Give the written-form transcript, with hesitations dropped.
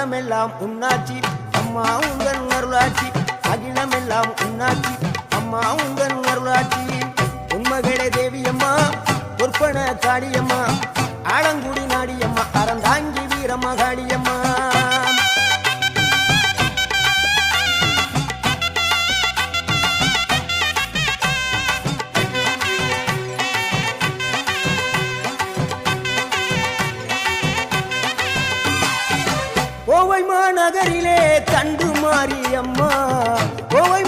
அகிலமெல்லாம் உன்னாட்சி அம்மா உங்கள் அருளாட்சி அகிலமெல்லாம் உன்னாட்சி அம்மா உங்கள் அருளாட்சி உண்மகளே தேவியம்மா பொற்பன காளியம்மா ஆலங்குடி நாடியம்மா அறந்தாங்கி வீரம்மா காளியம்மா கோவை மாநகரிலே தண்டு மாரியம்மா கோவை